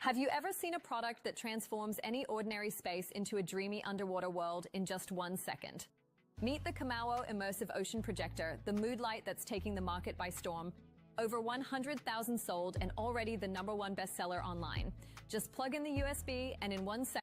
Have you ever seen a product that transforms any ordinary space into a dreamy underwater world in just 1 second? Meet the Kamau Immersive Ocean Projector, the mood light that's taking the market by storm. Over 100,000 sold and already the #1 bestseller online. Just plug in the USB and in 1 second.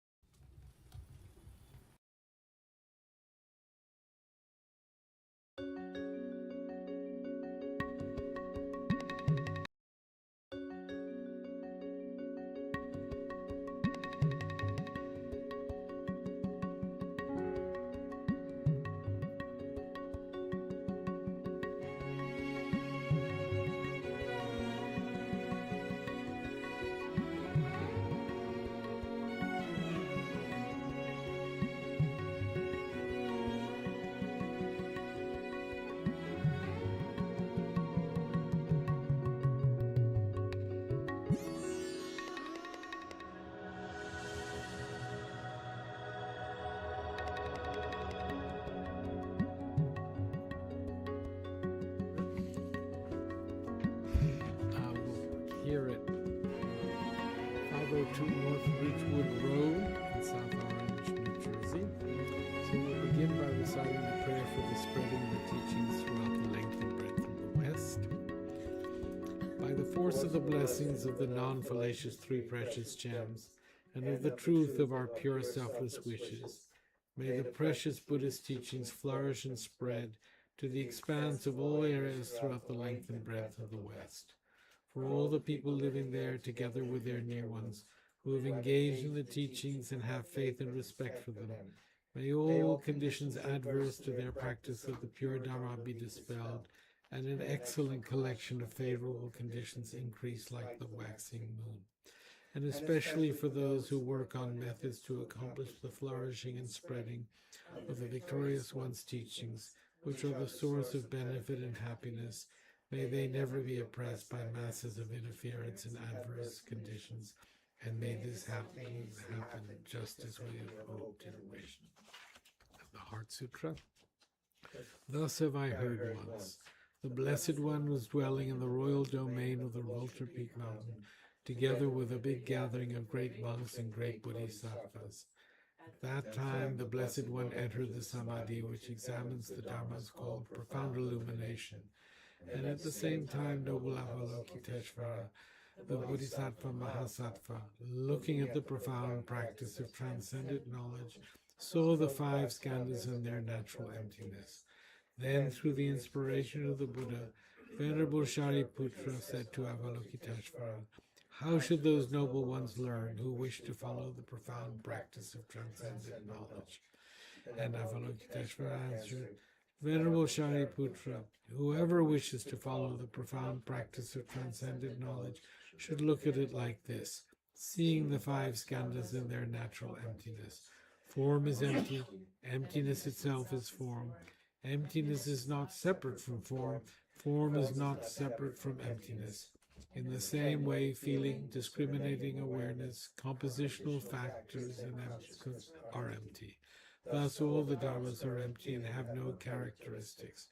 Here at 502 North Ridgewood Road in South Orange, New Jersey. So we'll begin by reciting the prayer for the spreading of the teachings throughout the length and breadth of the West. By the force of the blessings of the non-fallacious three precious gems, and of the truth of our pure selfless wishes, may the precious Buddhist teachings flourish and spread to the expanse of all areas throughout the length and breadth of the West. For all the people living there, together with their near ones, who have engaged in the teachings and have faith and respect for them, may all conditions adverse to their practice of the pure Dharma be dispelled, and an excellent collection of favorable conditions increase like the waxing moon. And especially for those who work on methods to accomplish the flourishing and spreading of the Victorious One's teachings, which are the source of benefit and happiness, may they never be oppressed by masses of interference and adverse conditions, and may this happen just as we have hoped and wished. The Heart Sutra. Thus have I heard once. The Blessed One was dwelling in the royal domain of the Vulture Peak Mountain, together with a big gathering of great monks and great bodhisattvas. At that time, the Blessed One entered the Samadhi, which examines the Dharmas called profound illumination. And at the same time, noble Avalokiteshvara, the Bodhisattva Mahasattva, looking at the profound practice of transcendent knowledge, saw the 5 skandhas in their natural emptiness. Then, through the inspiration of the Buddha, Venerable Shariputra said to Avalokiteshvara, "How should those noble ones learn who wish to follow the profound practice of transcendent knowledge?" And Avalokiteshvara answered, "Venerable Shariputra, whoever wishes to follow the profound practice of transcendent knowledge should look at it like this, seeing the 5 skandhas in their natural emptiness. Form is empty, emptiness itself is form. Emptiness is not separate from form, form is not separate from emptiness. In the same way, feeling, discriminating awareness, compositional factors, and emptiness are empty. Thus all the dharmas are empty and have no characteristics.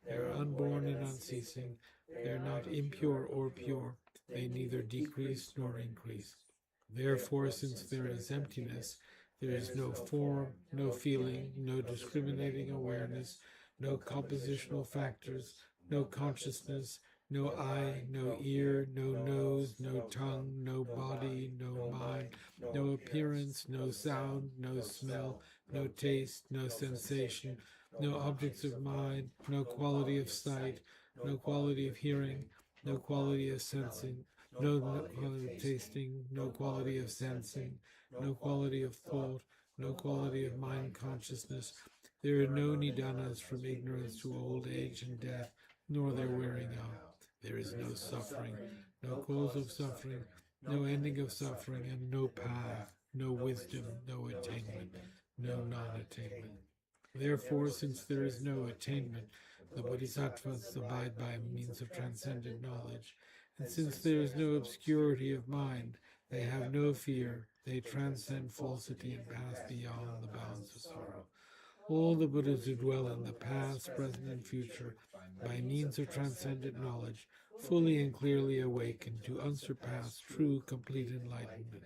They are unborn and unceasing. They are not impure or pure. They neither decrease nor increase. Therefore, since there is emptiness, there is no form, no feeling, no discriminating awareness, no compositional factors, no consciousness, no eye, no ear, no nose, no tongue, no body, no mind, no appearance, no sound, no smell, no taste, no sensation, no objects of mind, no quality of sight, no quality of hearing, no quality of sensing, no quality of tasting, no quality of sensing, no quality of thought, no quality of mind consciousness. There are no nidanas from ignorance to old age and death, nor their wearing out. There is no suffering, no cause of suffering, no ending of suffering, and no path, no wisdom, no attainment, no non-attainment. Therefore, since there is no attainment, the bodhisattvas abide by means of transcendent knowledge, and since there is no obscurity of mind, they have no fear, they transcend falsity and pass beyond the bounds of sorrow. All the Buddhas who dwell in the past, present, and future by means of transcendent knowledge, fully and clearly awakened to unsurpassed, true, complete enlightenment.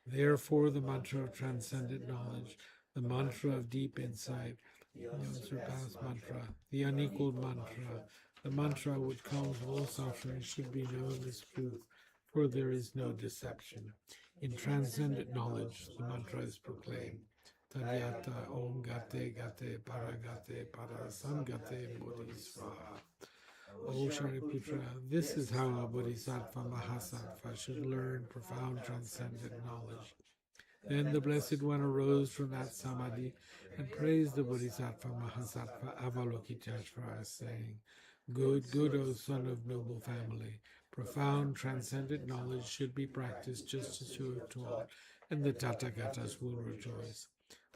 Therefore, the mantra of transcendent knowledge, the mantra of deep insight, the unsurpassed mantra, the unequaled mantra, the mantra which calms all suffering should be known as truth, for there is no deception. In transcendent knowledge, the mantra is proclaimed. Tadyata Om Gate Gate Paragate Parasamgate Bodhisvaha. O Shariputra, this is how a Bodhisattva Mahasattva should learn profound transcendent knowledge. Then the Blessed One arose from that samadhi and praised the Bodhisattva Mahasattva Avalokiteshvara, saying, Good, good, O son of noble family, profound transcendent knowledge should be practiced just as you have taught, and the Tathagatas will rejoice.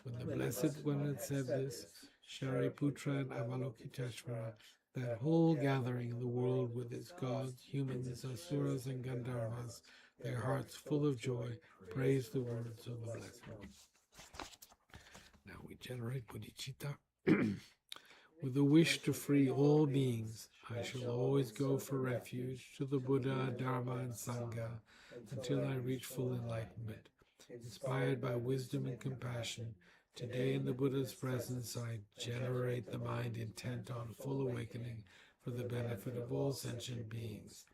When the Blessed One had said this, Shariputra and Avalokiteshvara, that whole gathering in the world with its gods, humans, asuras, and Gandharvas, their hearts full of joy, praised the words of the Blessed One. Now we generate bodhicitta. With the wish to free all beings, I shall always go for refuge to the Buddha, Dharma, and Sangha until I reach full enlightenment. Inspired by wisdom and compassion, today in the Buddha's presence I generate the mind intent on full awakening for the benefit of all sentient beings.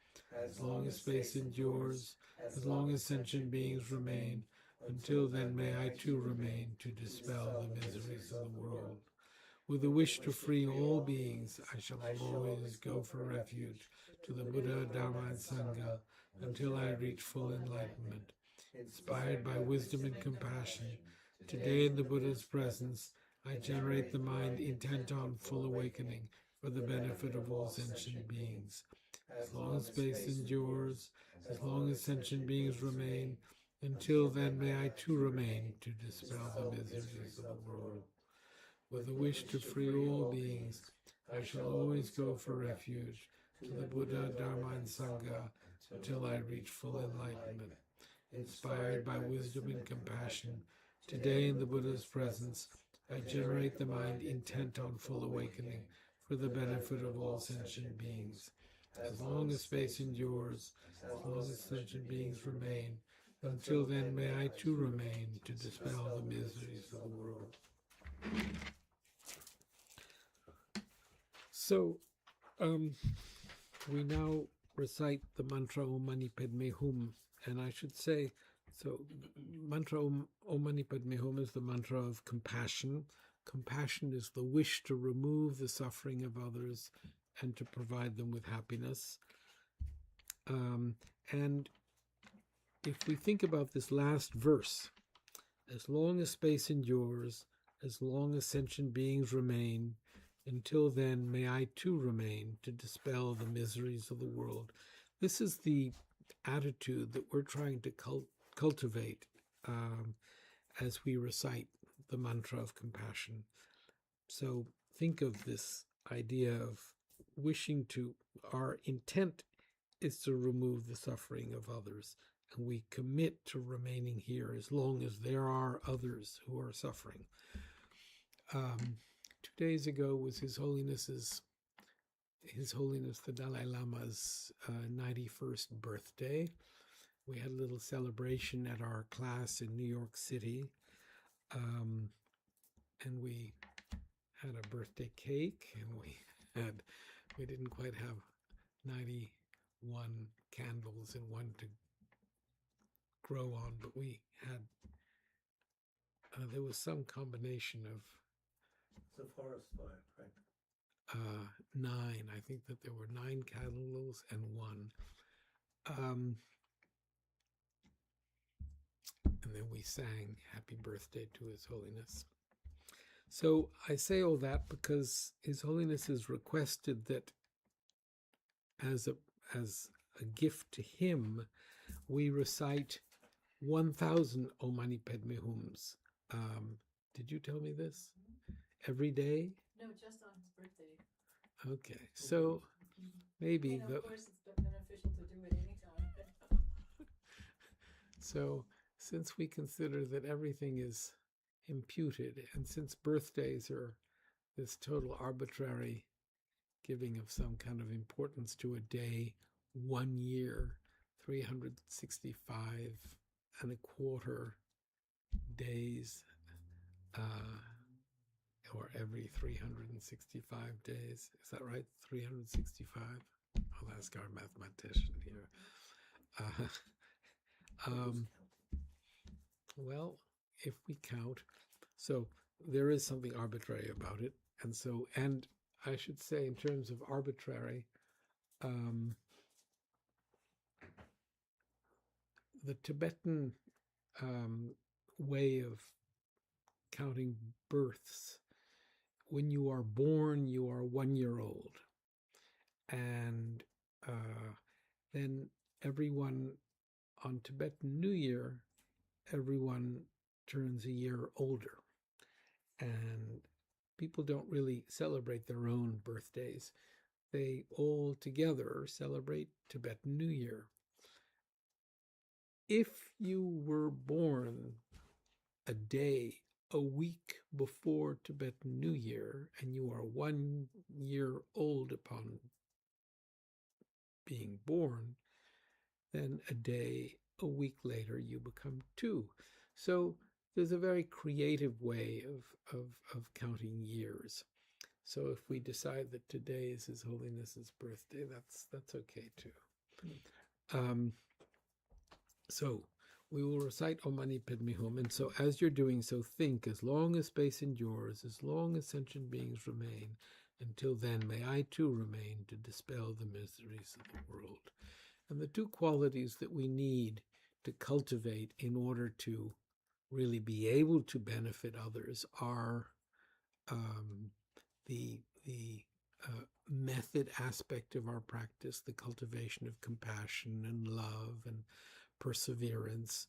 As long as space endures, as long as sentient beings remain, until then may I too remain to dispel the miseries of the world. With the wish to free all beings, I shall always go for refuge to the Buddha, Dharma, and Sangha until I reach full enlightenment. Inspired by wisdom and compassion, today in the Buddha's presence, I generate the mind intent on full awakening for the benefit of all sentient beings. As long as space endures, as long as sentient beings remain, until then may I too remain to dispel the miseries of the world. With the wish to free all beings, I shall always go for refuge to the Buddha, Dharma, and Sangha until I reach full enlightenment. Inspired by wisdom and compassion, today in the Buddha's presence, I generate the mind intent on full awakening for the benefit of all sentient beings. As long as space endures, as long as sentient beings remain, until then may I too remain to dispel the miseries of the world. So, we now recite the mantra Om Mani Padme Hum, and I should say, so mantra Om Mani Padme Hum is the mantra of compassion. Compassion is the wish to remove the suffering of others and to provide them with happiness. And if we think about this last verse, as long as space endures, as long as sentient beings remain, until then may I too remain to dispel the miseries of the world. This is the attitude that we're trying to cultivate as we recite the mantra of compassion. So think of this idea of wishing to, our intent is to remove the suffering of others, and we commit to remaining here as long as there are others who are suffering. 2 days ago was His Holiness the Dalai Lama's 91st birthday. We had a little celebration at our class in New York City, and we had a birthday cake, and we didn't quite have 91 candles and one to grow on, but we had, there was some combination of it's a forest fire, right? 9. I think that there were 9 candles and one. And then we sang Happy Birthday to His Holiness. So I say all that because His Holiness has requested that as a gift to him, we recite 1,000 Om Mani Padme Hums. Did you tell me this? Every day? No, just on his birthday. Okay, so maybe And of course, it's beneficial to do it anytime. So since we consider that everything is imputed, and since birthdays are this total arbitrary giving of some kind of importance to a day, 1 year, 365 and a quarter days, or every 365 days. Is that right? 365? I'll ask our mathematician here. Well, if we count, so there is something arbitrary about it. And so, and I should say in terms of arbitrary, the Tibetan way of counting births, when you are born, you are 1 year old. And then everyone on Tibetan New Year, everyone turns a year older. And people don't really celebrate their own birthdays. They all together celebrate Tibetan New Year. If you were born a week before Tibetan New Year, and you are 1 year old upon being born, then a week later, you become 2. So there's a very creative way of counting years. So if we decide that today is His Holiness's birthday, that's okay too. So we will recite Om Mani Padme Hum, and so as you're doing so, think, as long as space endures, as long as sentient beings remain, until then may I too remain to dispel the miseries of the world. And the 2 qualities that we need to cultivate in order to really be able to benefit others are the method aspect of our practice, the cultivation of compassion and love and perseverance,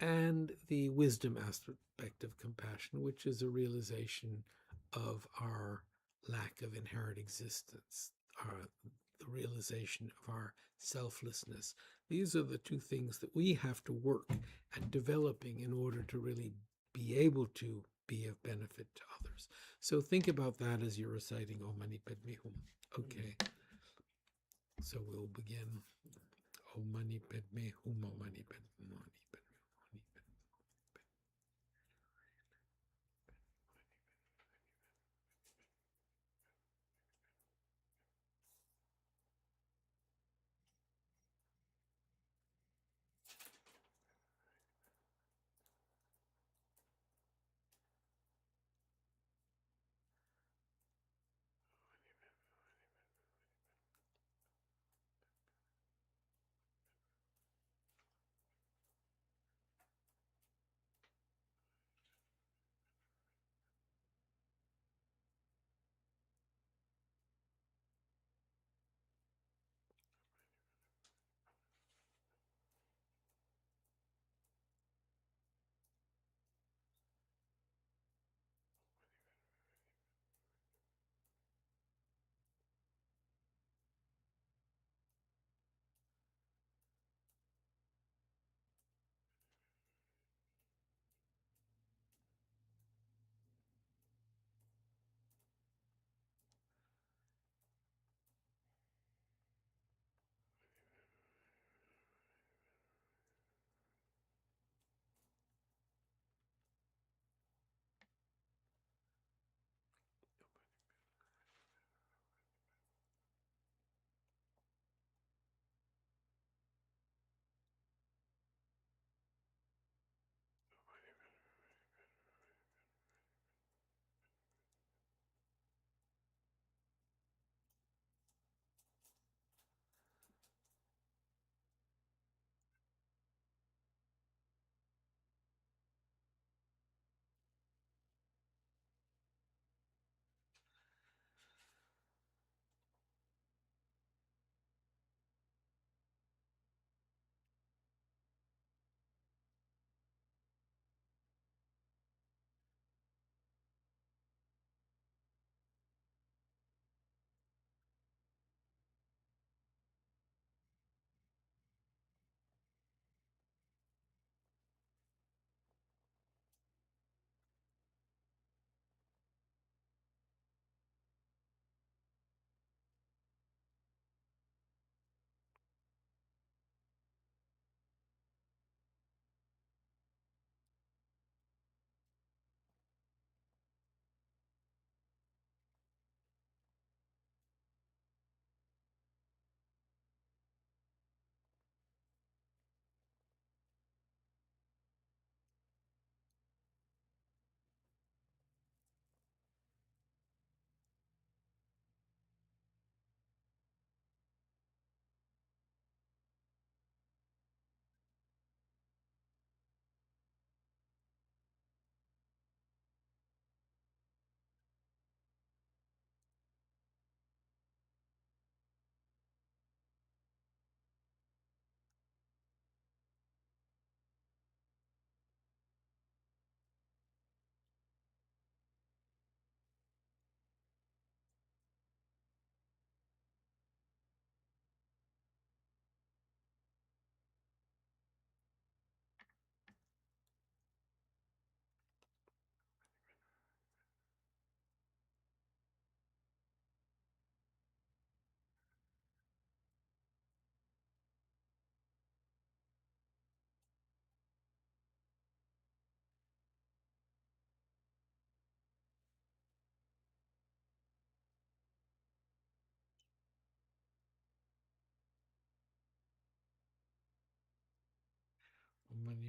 and the wisdom aspect of compassion, which is a realization of our lack of inherent existence, the realization of our selflessness. These are the 2 things that we have to work at developing in order to really be able to be of benefit to others. So think about that as you're reciting Om Mani Padme Hum. Okay. So we'll begin. Om Mani Padme Hum, Om Mani Padme Hum.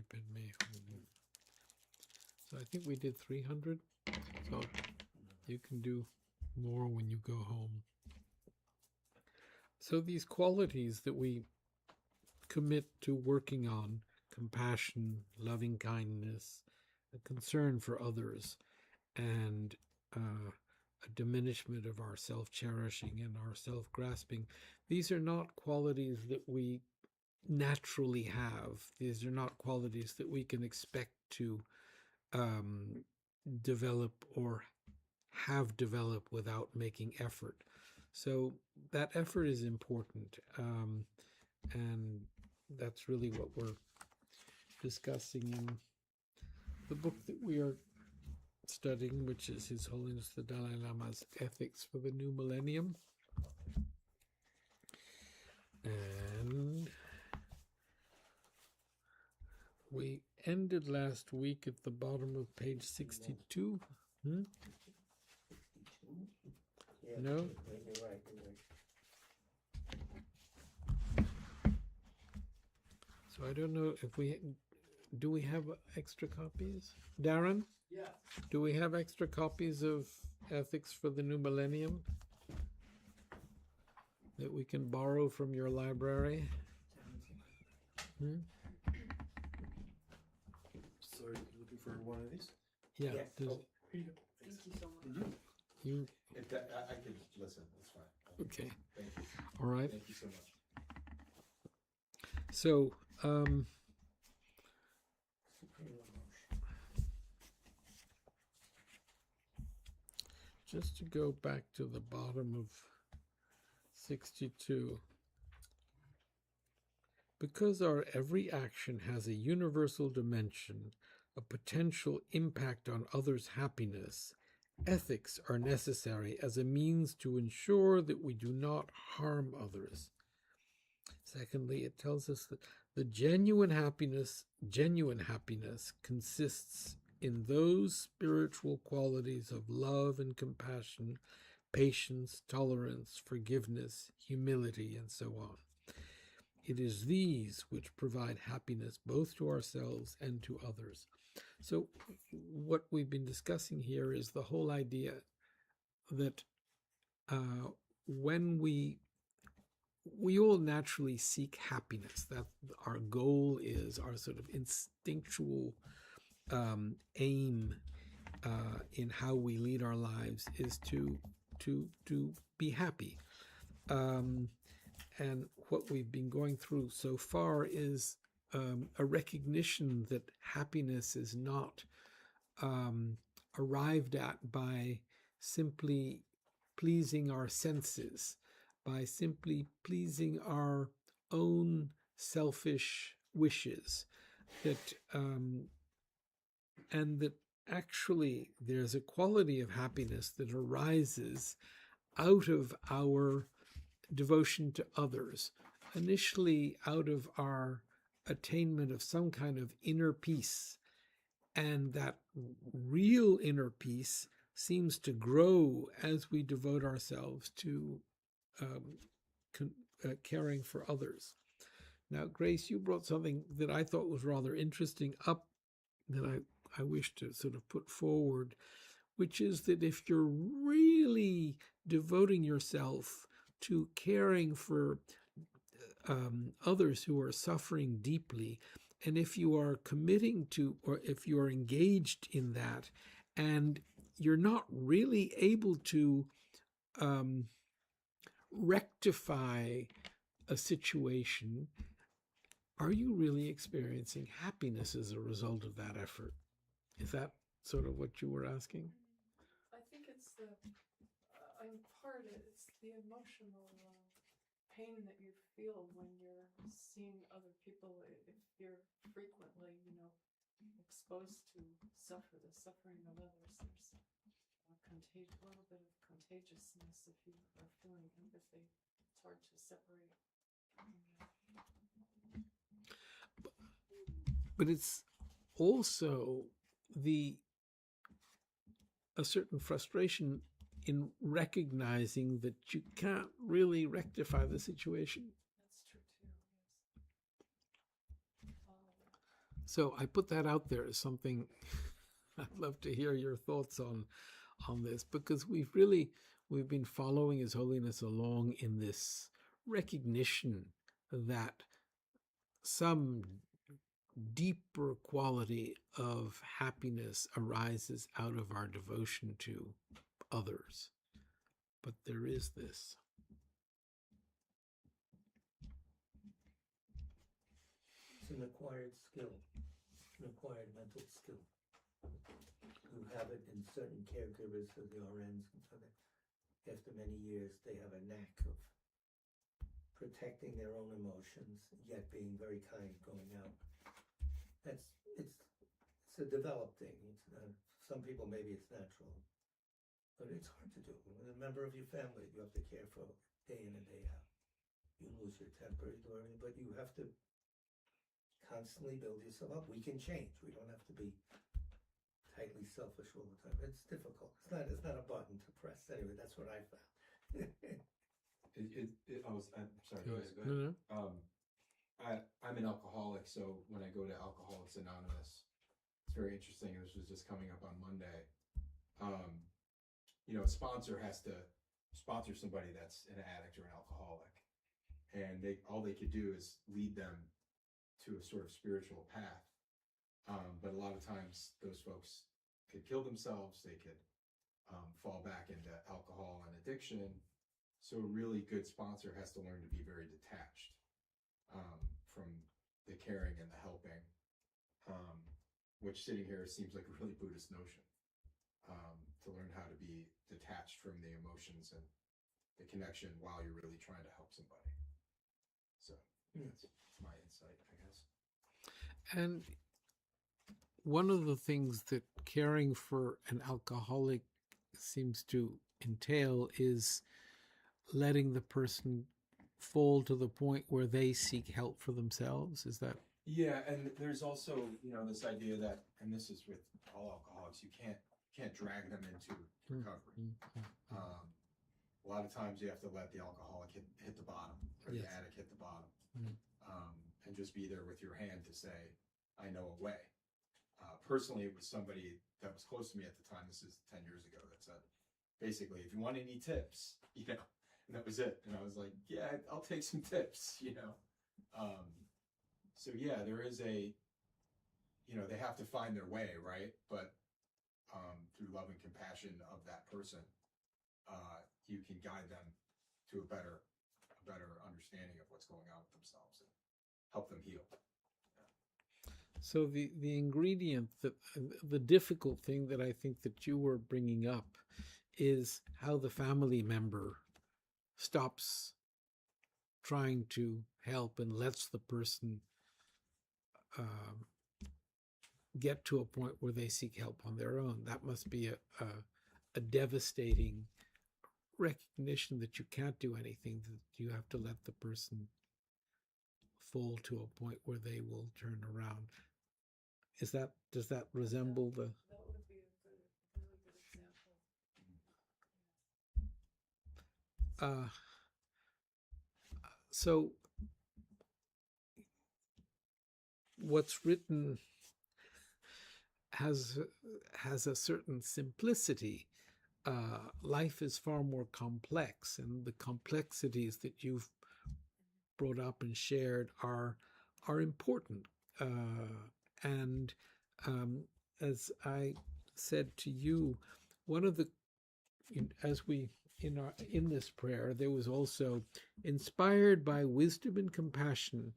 deep in me. So I think we did 300. So you can do more when you go home. So these qualities that we commit to working on, compassion, loving kindness, a concern for others, and a diminishment of our self-cherishing and our self-grasping, these are not qualities that we naturally have. These are not qualities that we can expect to develop or have developed without making effort. So that effort is important, and that's really what we're discussing in the book that we are studying, which is His Holiness the Dalai Lama's Ethics for the New Millennium. And we ended last week at the bottom of page 62. No? You're right. So I don't know if do we have extra copies? Darren? Yeah. Do we have extra copies of Ethics for the New Millennium that we can borrow from your library? So are you looking for one of these? Yeah. Yes. does- Here you go. Thank you so much. Did you? you I can listen. That's fine. okay? Thank you. All right. Thank you so much. So just to go back to the bottom of 62. Because our every action has a universal dimension, a potential impact on others' happiness, ethics are necessary as a means to ensure that we do not harm others. Secondly, it tells us that the genuine happiness consists in those spiritual qualities of love and compassion, patience, tolerance, forgiveness, humility, and so on. It is these which provide happiness both to ourselves and to others. So what we've been discussing here is the whole idea that when we all naturally seek happiness, that our goal is, our sort of instinctual aim in how we lead our lives is to be happy. And what we've been going through so far is a recognition that happiness is not arrived at by simply pleasing our senses, by simply pleasing our own selfish wishes, that and that actually there's a quality of happiness that arises out of our devotion to others, initially out of our attainment of some kind of inner peace, and that real inner peace seems to grow as we devote ourselves to caring for others. Now, Grace, you brought something that I thought was rather interesting up that I wish to sort of put forward, which is that if you're really devoting yourself to caring for others who are suffering deeply, and if you are committing to, or if you are engaged in that, and you're not really able to rectify a situation, are you really experiencing happiness as a result of that effort? Is that sort of what you were asking? I think it's the, in part, it's the emotional pain that you feel when you're seeing other people. If you're frequently, exposed to the suffering of others, there's a little bit of contagiousness. If you are feeling empathy, it's hard to separate. But it's also a certain frustration in recognizing that you can't really rectify the situation. That's true too, yes. So I put that out there as something I'd love to hear your thoughts on this, because we've been following His Holiness along in this recognition that some deeper quality of happiness arises out of our devotion to others. But there is this. It's an acquired skill, an acquired mental skill. You have it in certain caregivers of the RNs, and so that after many years they have a knack of protecting their own emotions, yet being very kind going out. It's a developed thing. Some people maybe it's natural, but it's hard to do. With a member of your family, you have to care for day in and day out. You lose your temper, you do everything, but you have to constantly build yourself up. We can change. We don't have to be tightly selfish all the time. It's difficult. It's not a button to press. Anyway, that's what I found. I'm sorry. Go ahead. No. I'm an alcoholic, so when I go to Alcoholics Anonymous, it's very interesting. This was just coming up on Monday. A sponsor has to sponsor somebody that's an addict or an alcoholic, and all they could do is lead them to a sort of spiritual path. But a lot of times those folks could kill themselves. They could fall back into alcohol and addiction. So a really good sponsor has to learn to be very detached from the caring and the helping, which sitting here seems like a really Buddhist notion, to learn how to be detached from the emotions and the connection while you're really trying to help somebody. So that's my insight, I guess. And one of the things that caring for an alcoholic seems to entail is letting the person fall to the point where they seek help for themselves. Is that? Yeah, and there's also, this idea that, and this is with all alcoholics, you can't drag them into recovery. A lot of times you have to let the alcoholic hit the bottom, or the addict hit the bottom, and just be there with your hand to say, I know a way. Personally, it was somebody that was close to me at the time, this is 10 years ago, that said, basically, if you want any tips, and that was it. And I was like, yeah, I'll take some tips, So yeah, there is they have to find their way, right? But through love and compassion of that person, you can guide them to a better understanding of what's going on with themselves and help them heal. So the ingredient, the difficult thing that I think that you were bringing up is how the family member stops trying to help and lets the person get to a point where they seek help on their own. That must be a devastating recognition that you can't do anything, that you have to let the person fall to a point where they will turn around. Does that resemble the? That would be a really good example. So what's written has a certain simplicity. Life is far more complex, and the complexities that you've brought up and shared are important. And as I said to you, one of the, as we in this prayer, there was also inspired by wisdom and compassion.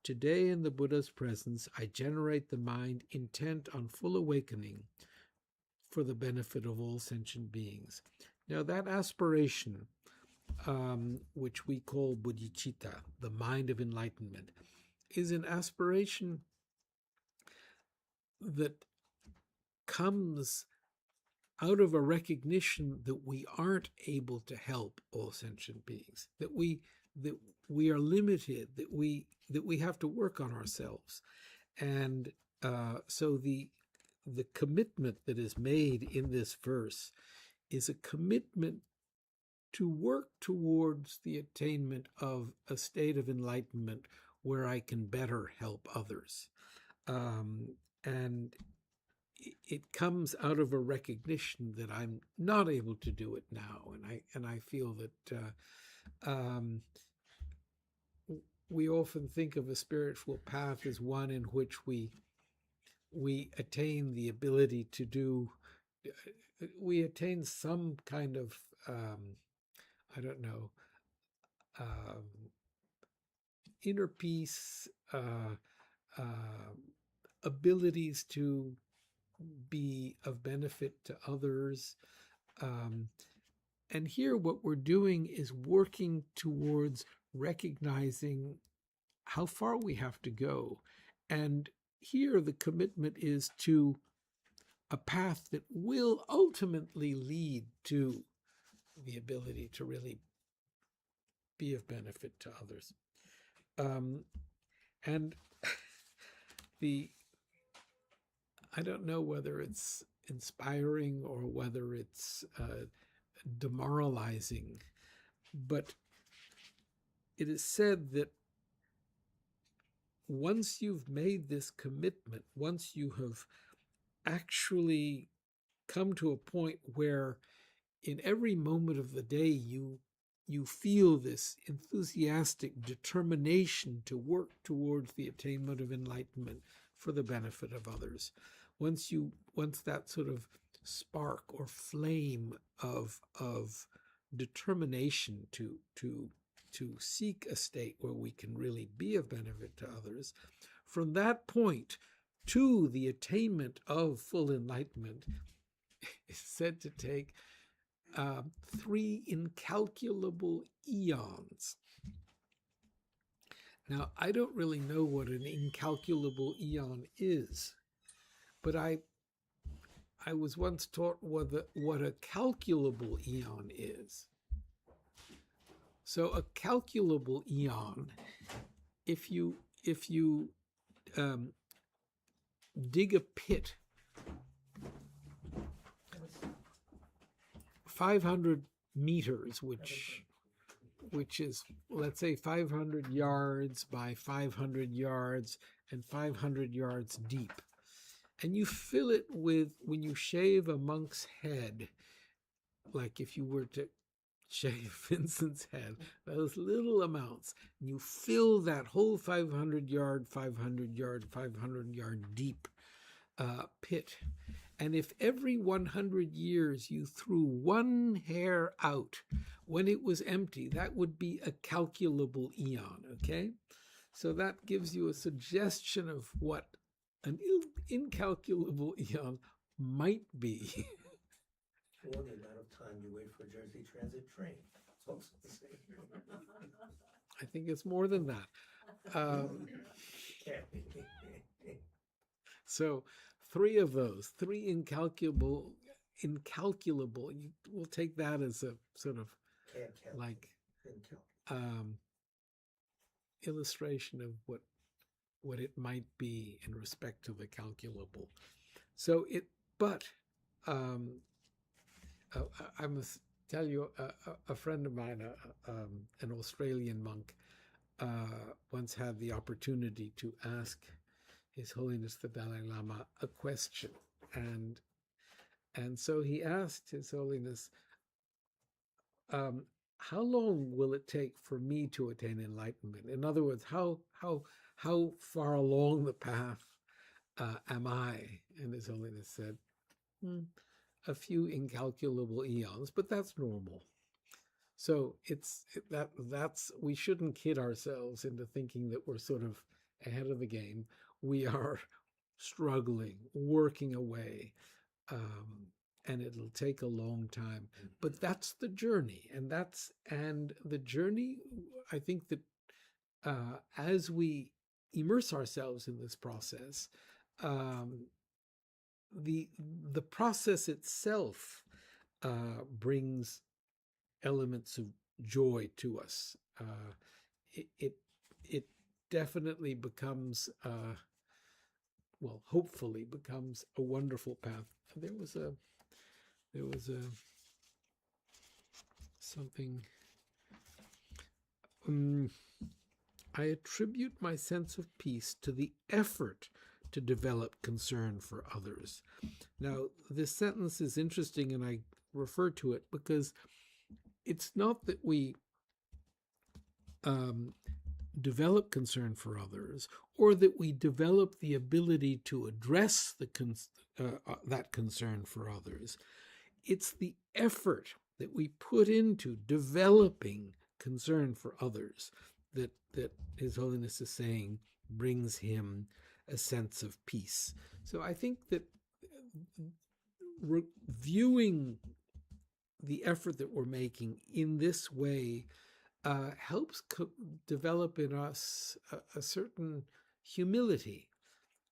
Today, in the Buddha's presence, I generate the mind intent on full awakening for the benefit of all sentient beings. Now, that aspiration, which we call bodhicitta, the mind of enlightenment, is an aspiration that comes out of a recognition that we aren't able to help all sentient beings, that we are limited, that we have to work on ourselves. And so the commitment that is made in this verse is a commitment to work towards the attainment of a state of enlightenment where I can better help others. And it comes out of a recognition that I'm not able to do it now, and I feel that we often think of a spiritual path as one in which we attain the ability to do, we attain some kind of I don't know, inner peace, abilities to be of benefit to others. And here what we're doing is working towards recognizing how far we have to go. And here the commitment is to a path that will ultimately lead to the ability to really be of benefit to others. And I don't know whether it's inspiring or whether it's demoralizing, but it is said that once you've made this commitment, once you have actually come to a point where in every moment of the day you feel this enthusiastic determination to work towards the attainment of enlightenment for the benefit of others, once that sort of spark or flame of determination to seek a state where we can really be of benefit to others, from that point to the attainment of full enlightenment is said to take 3 incalculable eons. Now, I don't really know what an incalculable eon is, but I was once taught what a calculable eon is. So a calculable eon, if you dig a pit 500 meters, which is, let's say, 500 yards by 500 yards and 500 yards deep, and you fill it with, when you shave a monk's head, like if you were to shave Vincent's head, those little amounts, and you fill that whole 500 yard, 500 yard, 500 yard deep pit. And if every 100 years you threw one hair out when it was empty, that would be a calculable eon, okay? So that gives you a suggestion of what an incalculable eon might be. Or the amount of time you wait for a Jersey Transit train. It's also the same. I think it's more than that. So 3 of those, 3 incalculable, we'll take that as a sort of like illustration of what it might be in respect to the calculable. So I must tell you, a friend of mine, an Australian monk, once had the opportunity to ask His Holiness the Dalai Lama a question, and so he asked His Holiness, how long will it take for me to attain enlightenment? In other words, how far along the path am I? And His Holiness said, a few incalculable eons, but that's normal. So that's we shouldn't kid ourselves into thinking that we're sort of ahead of the game. We are struggling, working away, and it'll take a long time. But that's the journey, and the journey. I think that as we immerse ourselves in this process, the process itself brings elements of joy to us. It definitely becomes, hopefully becomes a wonderful path. There was something. I attribute my sense of peace to the effort to develop concern for others. Now, this sentence is interesting, and I refer to it because it's not that we develop concern for others, or that we develop the ability to address that concern for others. It's the effort that we put into developing concern for others that His Holiness is saying brings him a sense of peace. So I think that viewing the effort that we're making in this way helps develop in us a certain humility.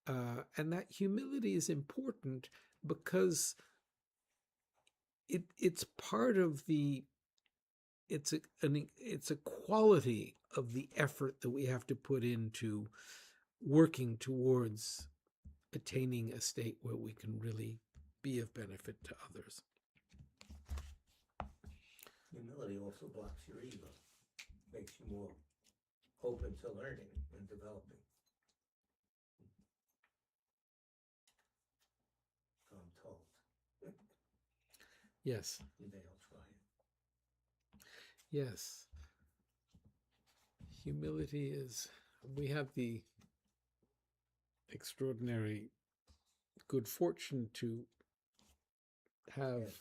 And that humility is important because it's part of it's a quality of the effort that we have to put into working towards attaining a state where we can really be of benefit to others. Humility also blocks your ego, makes you more open to learning and developing. So I'm told. Yes. Maybe I'll try it. Yes. Humility is, we have the extraordinary good fortune to have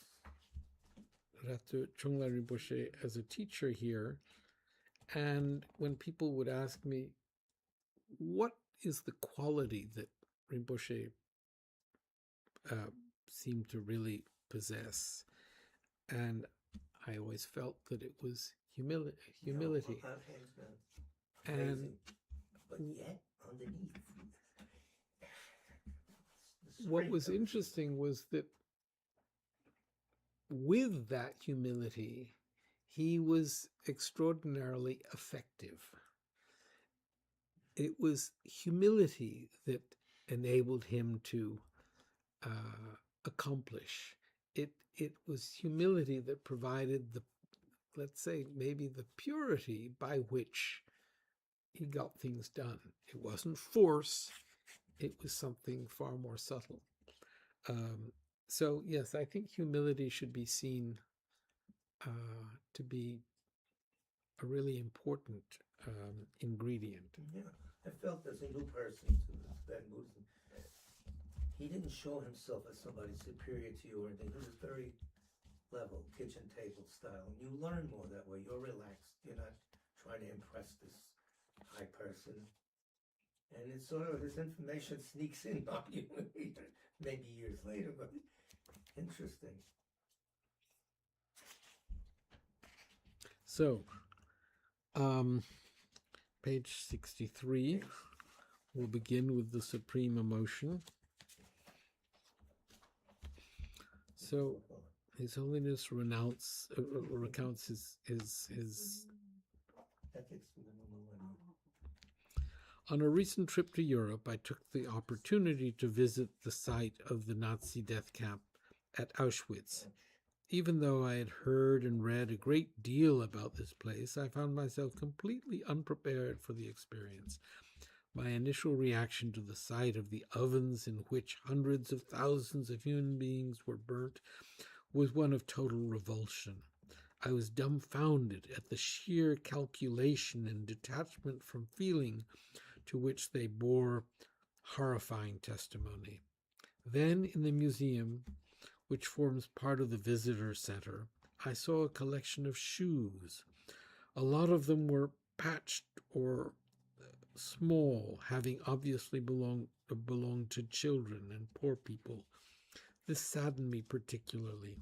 Rato Chungla Rinpoche as a teacher here. And when people would ask me, what is the quality that Rinpoche seemed to really possess? And I always felt that it was humility. And but yet underneath. What was interesting was that with that humility, he was extraordinarily effective. It was humility that enabled him to accomplish. It was humility that provided let's say, maybe the purity by which he got things done. It wasn't force. It was something far more subtle. So, yes, I think humility should be seen to be a really important ingredient. Yeah, I felt as a new person to the Tibetan Buddhism, he didn't show himself as somebody superior to you or anything. He was very level, kitchen table style. And you learn more that way. You're relaxed. You're not trying to impress this high person. And it's sort of, this information sneaks in on you maybe years later, but interesting. So, page 63, we'll begin with the supreme emotion. So, His Holiness recounts his On a recent trip to Europe, I took the opportunity to visit the site of the Nazi death camp at Auschwitz. Even though I had heard and read a great deal about this place, I found myself completely unprepared for the experience. My initial reaction to the sight of the ovens in which hundreds of thousands of human beings were burnt was one of total revulsion. I was dumbfounded at the sheer calculation and detachment from feeling to which they bore horrifying testimony. Then, in the museum, which forms part of the visitor center, I saw a collection of shoes. A lot of them were patched or small, having obviously belonged to children and poor people. This saddened me particularly.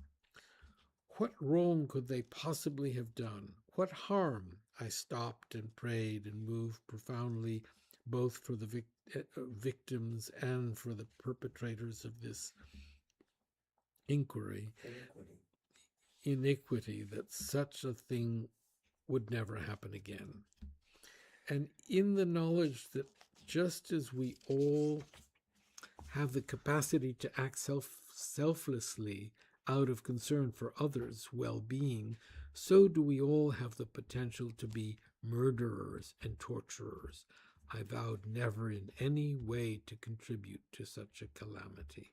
What wrong could they possibly have done? What harm? I stopped and prayed and moved profoundly, both for the victims and for the perpetrators of this iniquity, that such a thing would never happen again. And in the knowledge that just as we all have the capacity to act selflessly out of concern for others' well-being, so do we all have the potential to be murderers and torturers. I vowed never in any way to contribute to such a calamity.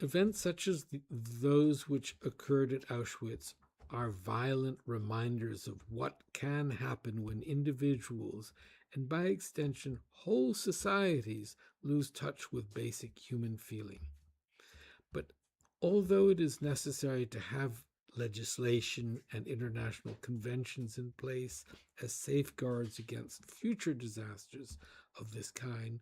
Events such as those which occurred at Auschwitz are violent reminders of what can happen when individuals, and by extension whole societies, lose touch with basic human feeling. But although it is necessary to have legislation and international conventions in place as safeguards against future disasters of this kind,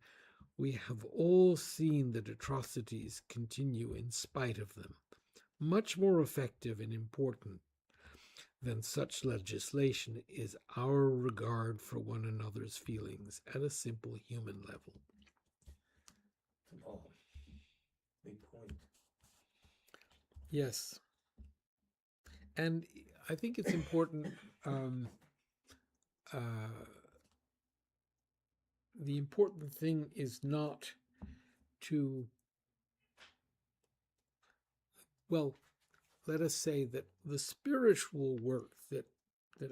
we have all seen that atrocities continue in spite of them. Much more effective and important than such legislation is our regard for one another's feelings at a simple human level. Oh, big point. Yes. And I think it's important, the important thing is not to, well, let us say that the spiritual work that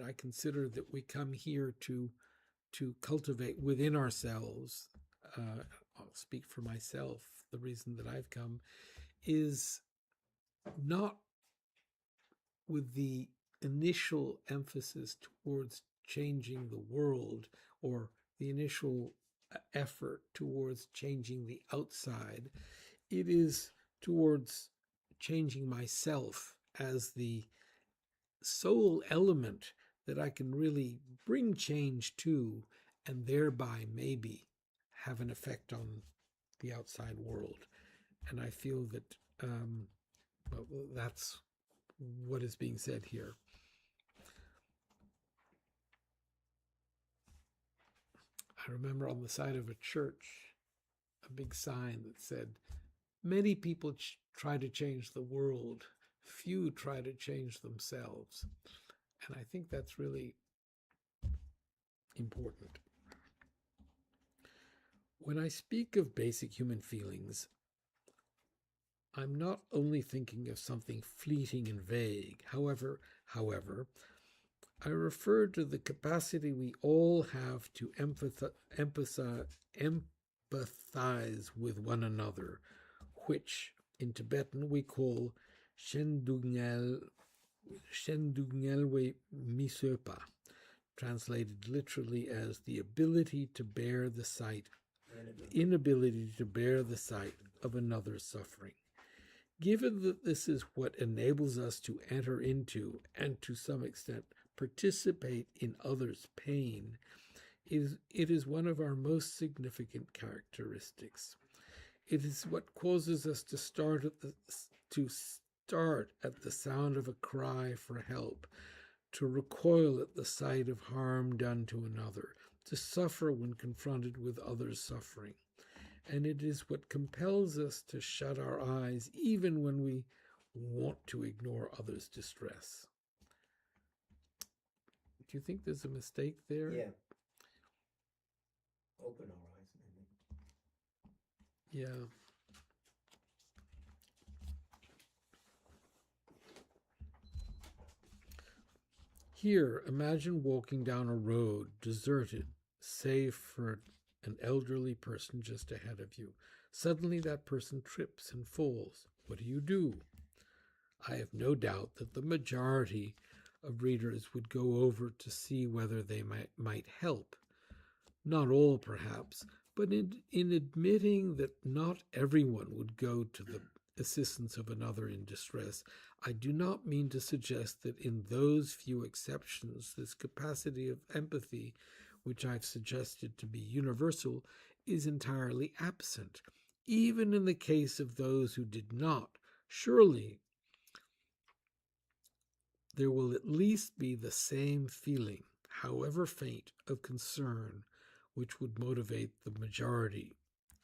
I consider that we come here to cultivate within ourselves, I'll speak for myself, the reason that I've come, is not with the initial emphasis towards changing the world or the initial effort towards changing the outside. It is towards changing myself as the sole element that I can really bring change to, and thereby maybe have an effect on the outside world. And I feel that that's what is being said here. I remember on the side of a church, a big sign that said, "Many people try to change the world, few try to change themselves." And I think that's really important. When I speak of basic human feelings, I'm not only thinking of something fleeting and vague. However, I refer to the capacity we all have to empathize with one another, which in Tibetan we call Shendungelwe Misopa, translated literally as the inability to bear the sight of another's suffering. Given that this is what enables us to enter into and to some extent participate in others' pain, it is one of our most significant characteristics. It is what causes us to start at the sound of a cry for help, to recoil at the sight of harm done to another, to suffer when confronted with others' suffering. And it is what compels us to shut our eyes even when we want to ignore others' distress. Do you think there's a mistake there? Yeah. Open our eyes, maybe. Yeah. Here, imagine walking down a road, deserted, save for an elderly person just ahead of you. Suddenly that person trips and falls. What do? I have no doubt that the majority of readers would go over to see whether they might help. Not all, perhaps, but in admitting that not everyone would go to the assistance of another in distress, I do not mean to suggest that in those few exceptions, this capacity of empathy, which I've suggested to be universal, is entirely absent. Even in the case of those who did not, surely there will at least be the same feeling, however faint, of concern which would motivate the majority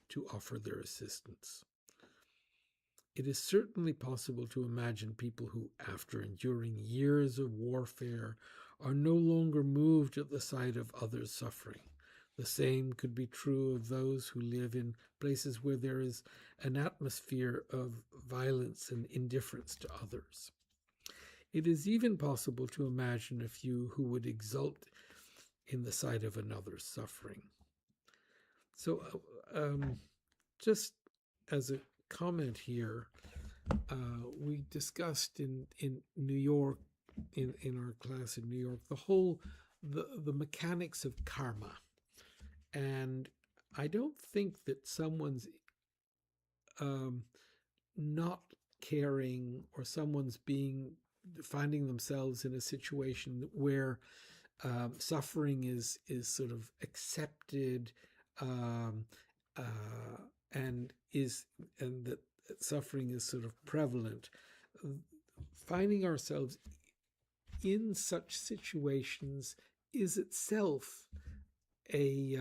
to offer their assistance. It is certainly possible to imagine people who, after enduring years of warfare, are no longer moved at the sight of others' suffering. The same could be true of those who live in places where there is an atmosphere of violence and indifference to others. It is even possible to imagine a few who would exult in the sight of another's suffering. So just as a comment here, we discussed in New York, in our class in New York, the mechanics of karma. And I don't think that someone's not caring, or someone's finding themselves in a situation where suffering is sort of accepted, and that suffering is sort of prevalent. Finding ourselves in such situations is itself a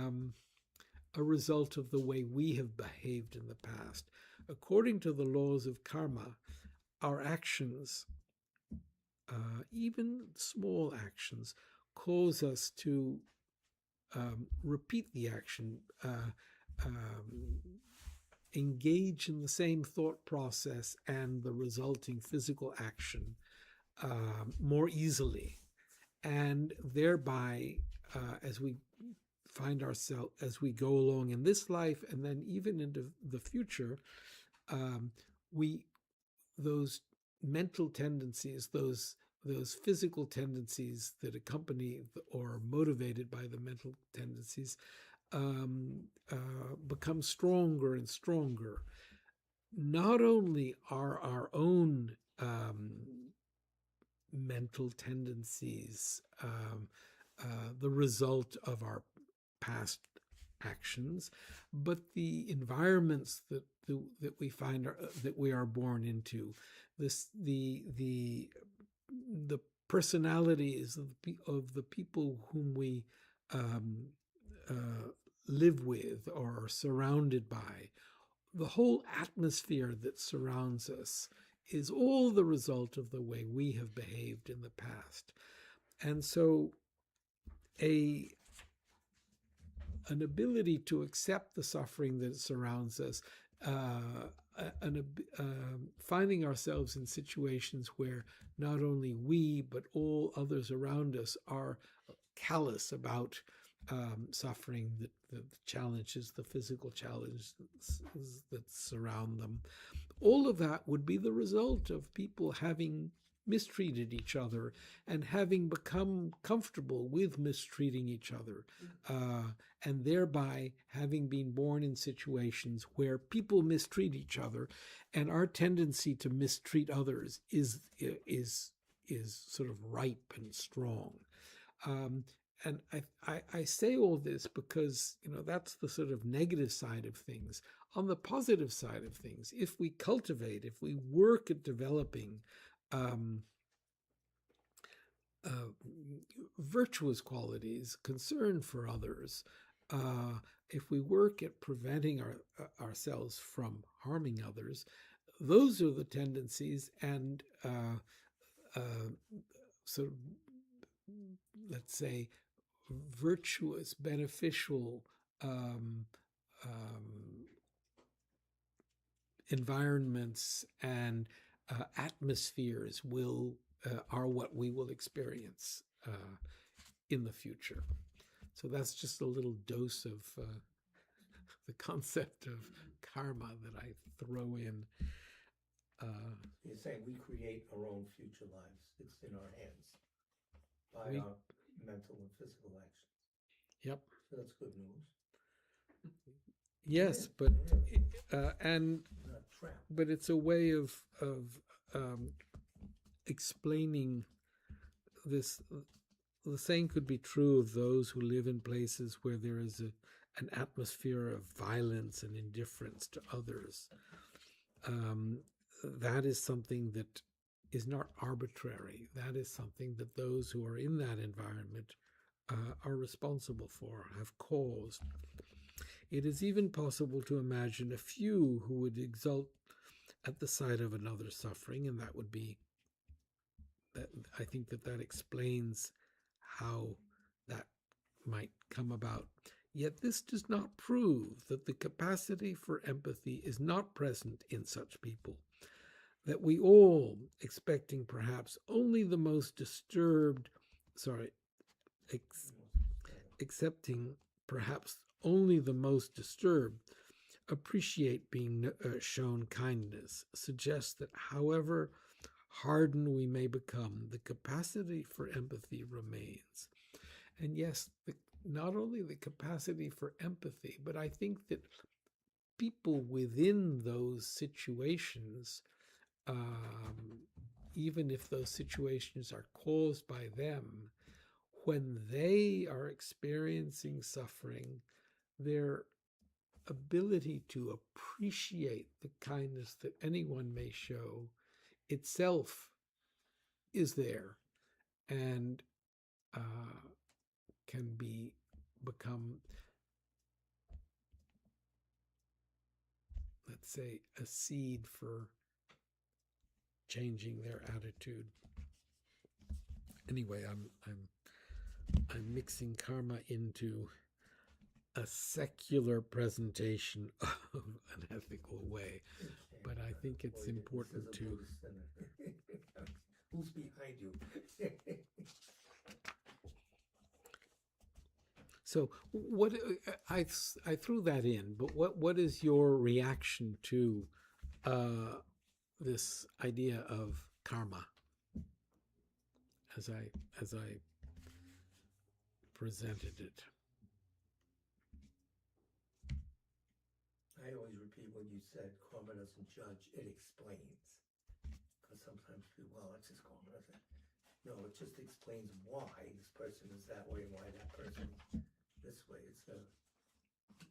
result of the way we have behaved in the past. According to the laws of karma, our actions, even small actions, cause us to repeat the action, engage in the same thought process and the resulting physical action more easily. And thereby, as we find ourselves, as we go along in this life and then even into the future, those mental tendencies, those physical tendencies that accompany or are motivated by the mental tendencies, become stronger and stronger. Not only are our own mental tendencies the result of our past actions, but the environments that we find that we are born into, the personalities of the people whom we live with or are surrounded by, the whole atmosphere that surrounds us is all the result of the way we have behaved in the past. And so an ability to accept the suffering that surrounds us, finding ourselves in situations where not only we but all others around us are callous about suffering, the challenges, the physical challenges that surround them. All of that would be the result of people having mistreated each other and having become comfortable with mistreating each other, and thereby having been born in situations where people mistreat each other, and our tendency to mistreat others is sort of ripe and strong. And I say all this because, that's the sort of negative side of things. On the positive side of things, if we work at developing virtuous qualities, concern for others, if we work at preventing ourselves from harming others, those are the tendencies and sort of, let's say, virtuous, beneficial environments and atmospheres are what we will experience in the future. So that's just a little dose of the concept of karma that I throw in. You're saying we create our own future lives. It's in our hands by our mental and physical actions. Yep. So that's good news. Yes, but but it's a way of explaining this. The same could be true of those who live in places where there is an atmosphere of violence and indifference to others. That is something that is not arbitrary. That is something that those who are in that environment are responsible for, have caused. It is even possible to imagine a few who would exult at the sight of another's suffering, and that would be, I think that explains how that might come about. Yet this does not prove that the capacity for empathy is not present in such people. that we all, expecting perhaps only the most disturbed, accepting perhaps only the most disturbed, appreciate being shown kindness, suggests that however hardened we may become, the capacity for empathy remains. And yes, not only the capacity for empathy, but I think that people within those situations, even if those situations are caused by them, when they are experiencing suffering, their ability to appreciate the kindness that anyone may show itself is there and can become, let's say, a seed for changing their attitude. Anyway, I'm mixing karma into a secular presentation of an ethical way, but I think it's important to. Who's behind you? So what I threw that in, but what is your reaction to this idea of karma as I presented it? I always repeat what you said, karma doesn't judge, it explains. Because sometimes people, well, it's just karma, doesn't it? No, it just explains why this person is that way and why that person is this way.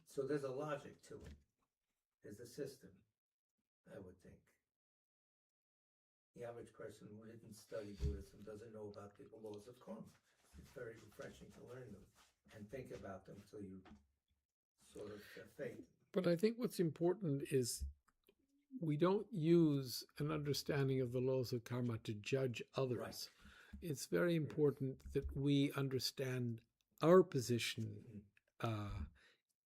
So there's a logic to it. There's a system, I would think. The average person who didn't study Buddhism doesn't know about the laws of karma. It's very refreshing to learn them and think about them till you sort of faith. But I think what's important is we don't use an understanding of the laws of karma to judge others. Right. It's very important that we understand our position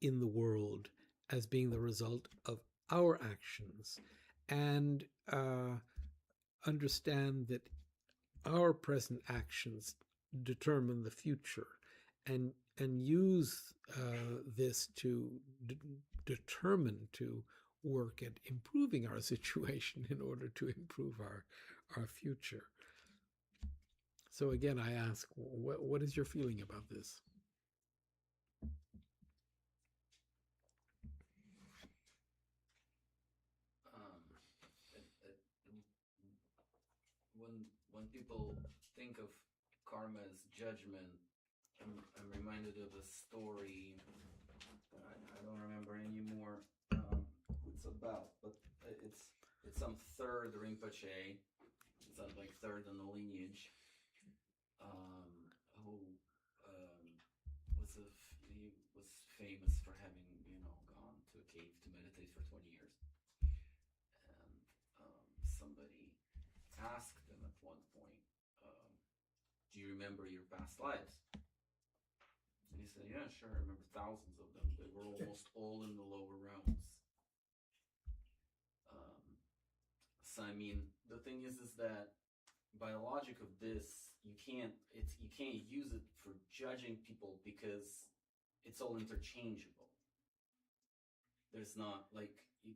in the world as being the result of our actions, and understand that our present actions determine the future, and use this to determine to work at improving our situation in order to improve our future. So again, I ask, what is your feeling about this? When people think of karma as judgment, I'm reminded of a story. I don't remember anymore who it's about, but it's some third Rinpoche. It's like third in the lineage. Who he was famous for having gone to a cave to meditate for 20 years, and somebody asked him at one point, do you remember your past lives? And he said, yeah, sure, I remember thousands of them. They were almost all in the lower realms. So I mean, the thing is that by the logic of this, you can't use it for judging people because it's all interchangeable. There's not like if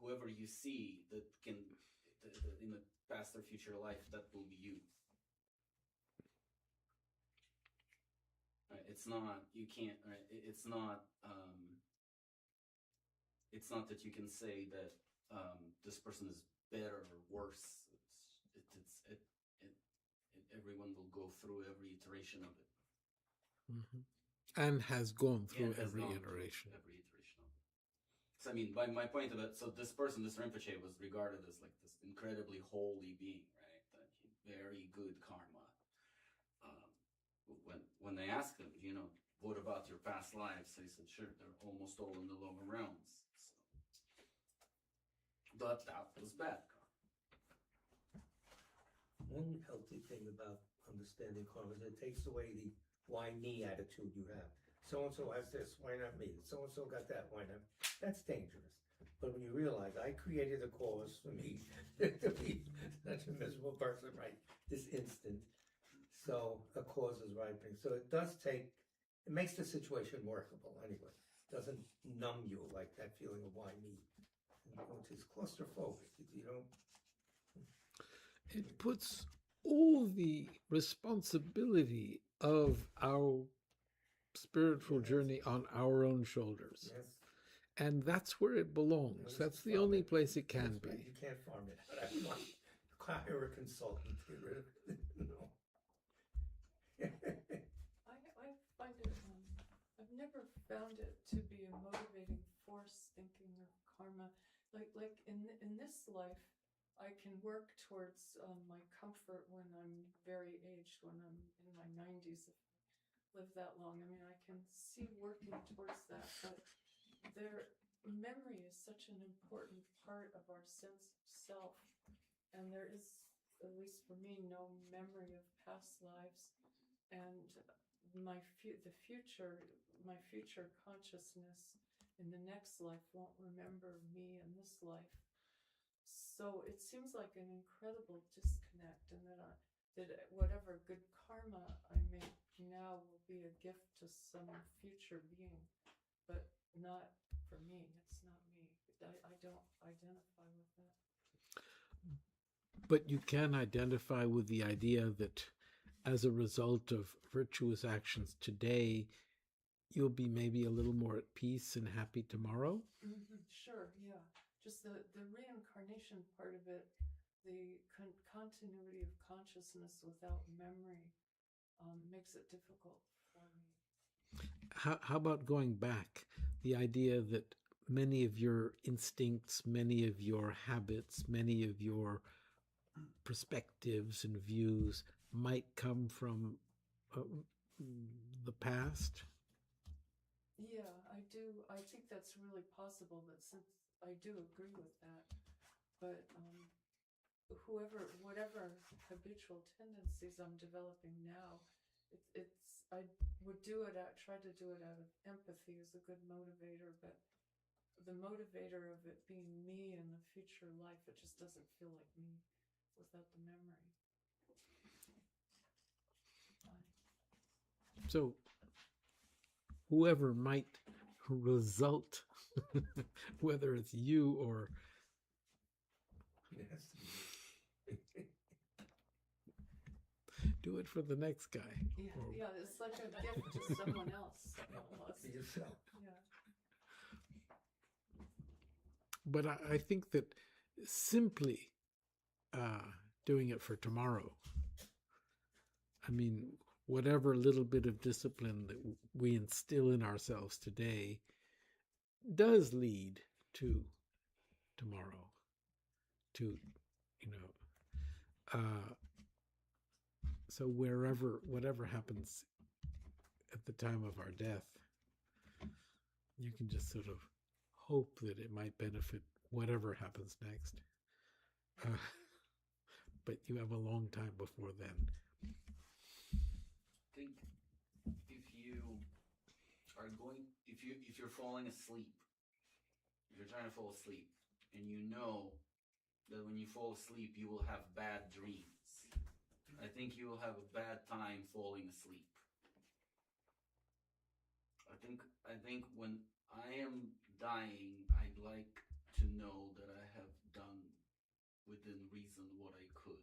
whoever you see that can in the past or future life, that will be you. It's not, you can't, it's not that you can say that this person is better or worse. Everyone will go through every iteration of it. Mm-hmm. And has gone through every iteration. Every iteration of it. So I mean, by my point of it, so this person, this Rinpoche, was regarded as like this incredibly holy being, right? Very good karma. When they asked him, what about your past lives? So he said, sure, they're almost all in the lower realms. But that was bad karma. One healthy thing about understanding karma is it takes away the why me attitude you have. So-and-so has this, why not me? So-and-so got that, why not? That's dangerous. But when you realize I created a cause for me to be such a miserable person right this instant, so a cause is ripening. So it does take, it makes the situation workable anyway. It doesn't numb you like that feeling of why me, which is claustrophobic. You don't. It puts all the responsibility of our spiritual journey on our own shoulders. Yes. And that's where it belongs. That's the only place it can be. Right. You can't farm it out. Everyone hire a consultant to get rid of it. No. I find it, I've never found it to be a motivating force, thinking of karma. Like in this life, I can work towards my comfort when I'm very aged, when I'm in my 90s, if I live that long. I mean, I can see working towards that, but memory is such an important part of our sense of self, and there is, at least for me, no memory of past lives, and my future consciousness in the next life won't remember me in this life. So it seems like an incredible disconnect, and that whatever good karma I make now will be a gift to some future being, but not for me. It's not me. I don't identify with that. But you can identify with the idea that as a result of virtuous actions today, you'll be maybe a little more at peace and happy tomorrow? Mm-hmm. Sure, yeah. Just the reincarnation part of it, the continuity of consciousness without memory makes it difficult for me. How about going back? The idea that many of your instincts, many of your habits, many of your perspectives and views might come from the past? Yeah, I do. I think that's really possible, that since I do agree with that. But whatever habitual tendencies I'm developing now, I would try to do it out of empathy as a good motivator, but the motivator of it being me in the future life, it just doesn't feel like me without the memory. So whoever might result, whether it's you or Yes. do it for the next guy. Yeah, it's like a gift to someone else. Almost. For yourself. Yeah. But I think that simply doing it for tomorrow, I mean, whatever little bit of discipline that we instill in ourselves today does lead to tomorrow, to, so whatever happens at the time of our death, you can just sort of hope that it might benefit whatever happens next. But you have a long time before then. I think if you're falling asleep, if you're trying to fall asleep, and you know that when you fall asleep you will have bad dreams, I think you will have a bad time falling asleep. I think when I am dying, I'd like to know that I have done within reason what I could.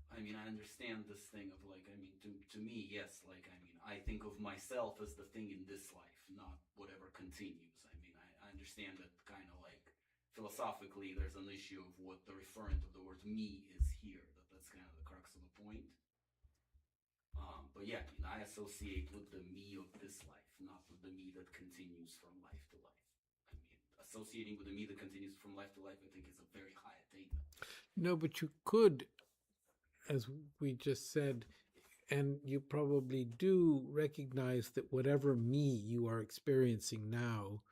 I mean, I understand this thing of like, I mean, to me, yes, like, I mean, I think of myself as the thing in this life, not whatever continues. I mean, I understand that kind of like, philosophically, there's an issue of what the referent of the word me is here. That's kind of the crux of the point. But yeah, I mean, I associate with the me of this life, not with the me that continues from life to life. I mean, associating with the me that continues from life to life, I think is a very high attainment. No, but you could, as we just said, and you probably do recognize that whatever me you are experiencing now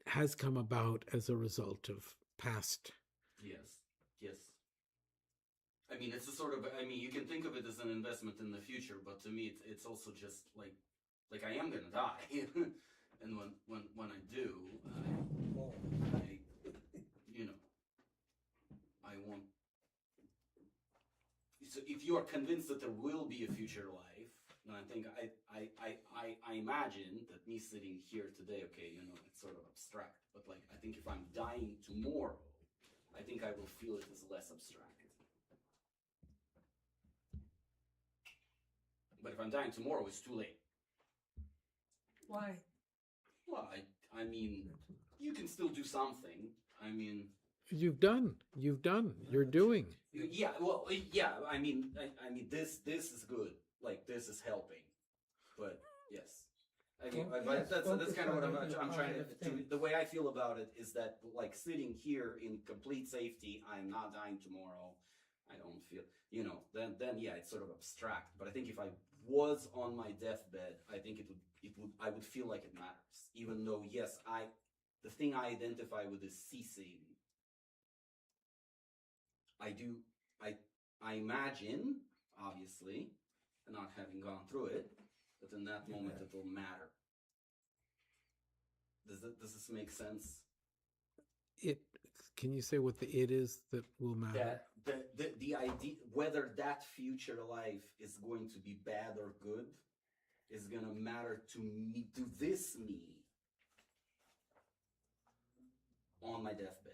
has come about as a result of past. Yes. I mean, it's a sort of, I mean, you can think of it as an investment in the future, but to me, it's also just like I am gonna die. and when I do, More. I you know, I want. So if you are convinced that there will be a future life, then I think I imagine that me sitting here today, okay, you know, it's sort of abstract, but like I think if I'm dying tomorrow, I think I will feel it as less abstract. But if I'm dying tomorrow, it's too late. Why? Well, I mean, you can still do something. I mean, You're doing. yeah. Well, yeah. I mean, this is good. Like this is helping. But yes, I mean, Well, but yes, that's kind of what focus on I'm trying to. positive things. The way I feel about it is that like sitting here in complete safety, I'm not dying tomorrow. I don't feel, you know. Then yeah, it's sort of abstract. But I think if I was on my deathbed, I think I would feel like it matters. Even though yes, the thing I identify with is ceasing. I imagine, obviously, not having gone through it, that in that moment it will matter. Does this make sense? Can you say what the it is that will matter? That the idea, whether that future life is going to be bad or good, is going to matter to me, to this me, on my deathbed.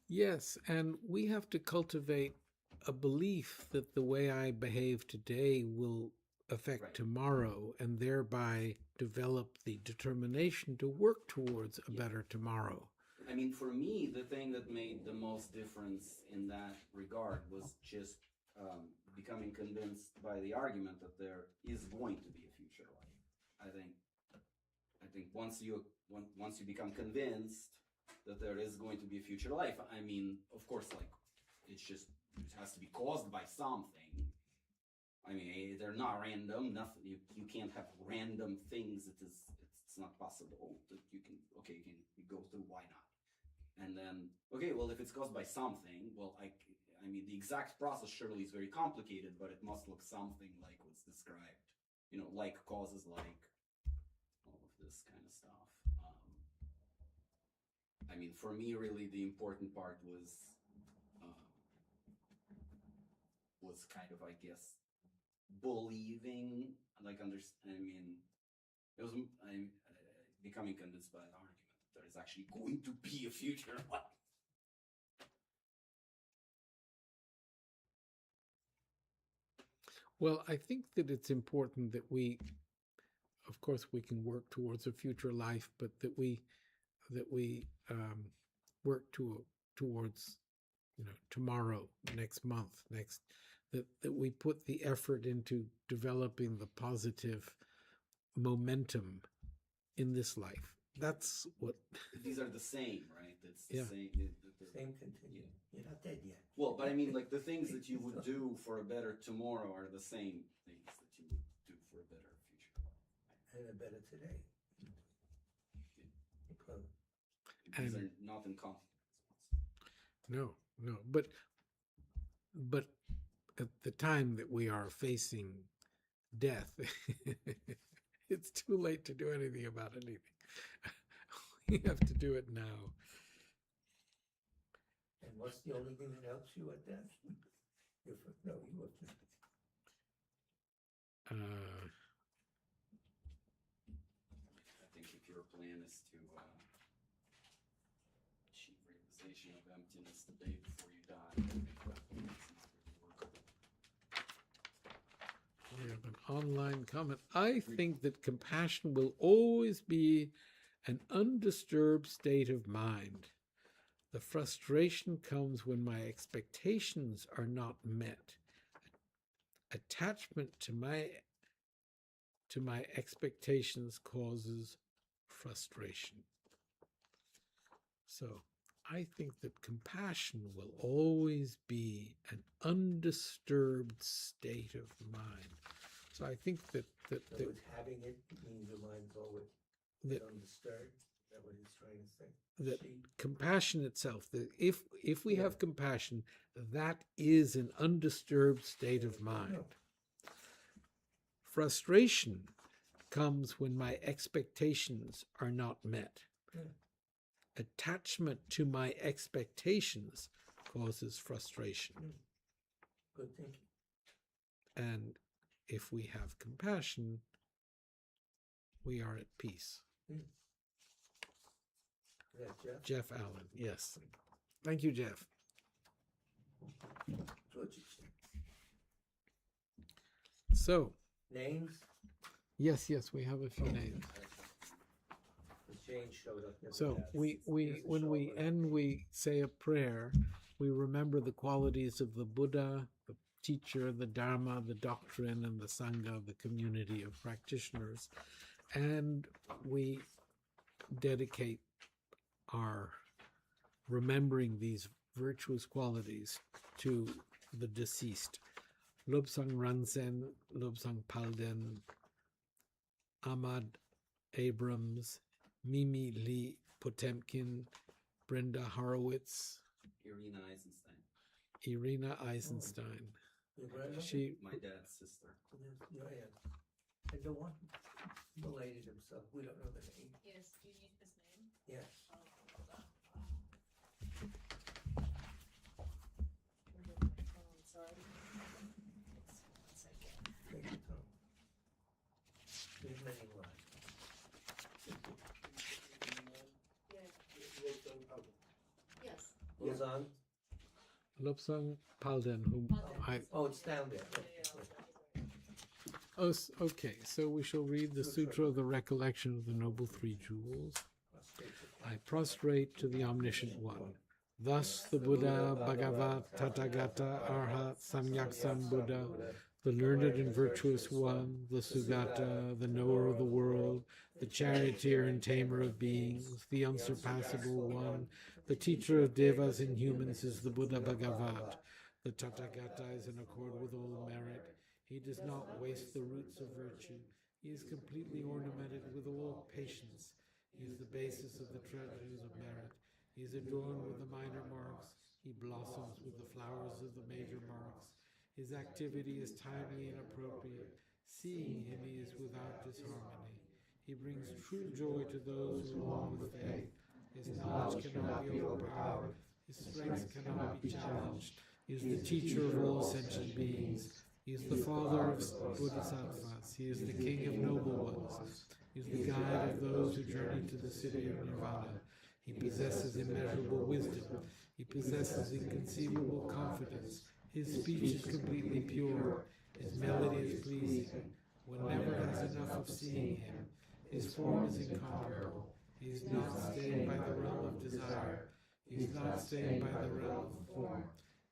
Yes, and we have to cultivate a belief that the way I behave today will affect Right. tomorrow, and thereby develop the determination to work towards a better tomorrow. I mean, for me, the thing that made the most difference in that regard was just becoming convinced by the argument that there is going to be a future life. I think once you become convinced that there is going to be a future life, I mean, of course, like it has to be caused by something. I mean, they're not random. Nothing. You can't have random things. It's not possible that you can go through. Why not? And then well, if it's caused by something, well, I mean, the exact process surely is very complicated, but it must look something like what's described. You know, like causes like all of this kind of stuff. I mean, for me, really, the important part was kind of, I guess, believing, like, I mean, it was becoming convinced by an argument that there is actually going to be a future life. Well, I think that it's important that we, of course, we can work towards a future life, but that we work towards, tomorrow, next month, that we put the effort into developing the positive momentum in this life. That's what. These are the same, right? It's the Yeah. same. Same continuum. You're not dead yet. Well, but I mean, like the things that you would do for a better tomorrow are the same things that you would do for a better future. And a better today. These And- are not in conflict. No, but at the time that we are facing death, it's too late to do anything about anything. We have to do it now. And what's the only thing that helps you at death? You have to. I think if your plan is to achieve realization of emptiness the day before you die, I think that's workable. We have an online comment. I think that compassion will always be an undisturbed state of mind. The frustration comes when my expectations are not met. Attachment to my expectations causes frustration. So I think that compassion will always be an undisturbed state of mind. So I think that So it's having it means your mind's always undisturbed. Is that what he's trying to say? that See? compassion itself, that if we have compassion, that is an undisturbed state of mind. Frustration comes when my expectations are not met. Attachment to my expectations causes frustration. Good thinking. And if we have compassion, we are at peace. Is that Jeff? Jeff Allen, yes. Thank you, Jeff. So, Names? yes, we have a few names. Jane showed up. So when we end, we say a prayer. We remember the qualities of the Buddha, the teacher, the Dharma, the doctrine, and the Sangha, the community of practitioners. And we dedicate our remembering these virtuous qualities to the deceased. Lobsang Ransen, Lobsang Palden, Ahmad Abrams, Mimi Lee Potemkin, Brenda Horowitz, Irina Eisenstein. She, my dad's sister. Yeah. And the one related himself. We don't know the name. Yes, do you need his name? Yes. Oh, hold on. Where's my phone? Sorry. One second. Take your time. There's many lines. Yes. Lozan? Lobsang Palden, whom I... Oh, it's down there. Oh, okay, so we shall read the Sutra of the Recollection of the Noble Three Jewels. I prostrate to the Omniscient One. Thus the Buddha, Bhagavat, Tathagata, Arhat, Samyak Sambuddha, the learned and virtuous one, the Sugata, the knower of the world, the charioteer and tamer of beings, the unsurpassable one, the teacher of devas and humans is the Buddha Bhagavat. The Tathagata is in accord with all merit. He does not waste the roots of virtue. He is completely ornamented with all patience. He is the basis of the treasures of merit. He is adorned with the minor marks. He blossoms with the flowers of the major marks. His activity is timely and appropriate. Seeing him, he is without disharmony. He brings true joy to those who long with faith. His knowledge cannot be overpowered. His strength cannot be challenged. He is the teacher of all sentient beings. He is the father of bodhisattvas. He is the king of noble ones. He is the guide of those who journey to the city of Nirvana. He possesses immeasurable wisdom. He possesses inconceivable confidence. His speech is completely pure. His melody is pleasing. One never has enough of seeing him. His form is incomparable. He is not stayed by the realm of desire. He is not stayed by the realm of form.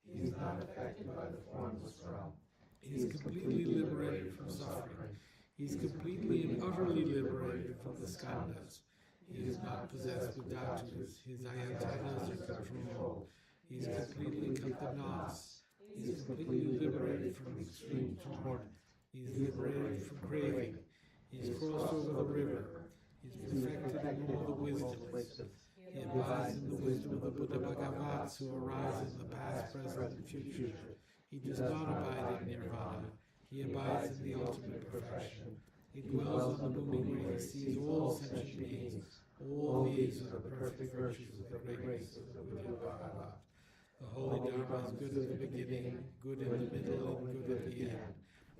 He is not affected by the formless realm. He is completely liberated from suffering. He is completely and utterly liberated from the skandhas. He is not possessed with dhatus. His ayatanas are controlled. He is completely cut the knots. He is completely liberated from extreme torment. He is liberated from craving. He has crossed over the river. He is perfected in all the wisdoms. He abides in the wisdom of the Buddha Bhagavats who arise in the past, present, and future. He does not abide in nirvana. He abides in the ultimate perfection. He dwells on the Bhumi where he sees all sentient beings. All these are the perfect virtues of the greatness of the Buddha Bhagavat. The Holy Dharma is good at the beginning, good in the middle, and good at the end.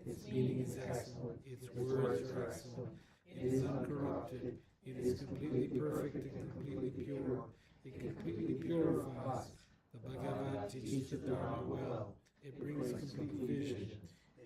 Its meaning is excellent. Its words are excellent. It is uncorrupted. It is completely perfect and completely pure. It completely purifies. The Bhagavat teaches the Dharma well. It brings complete vision.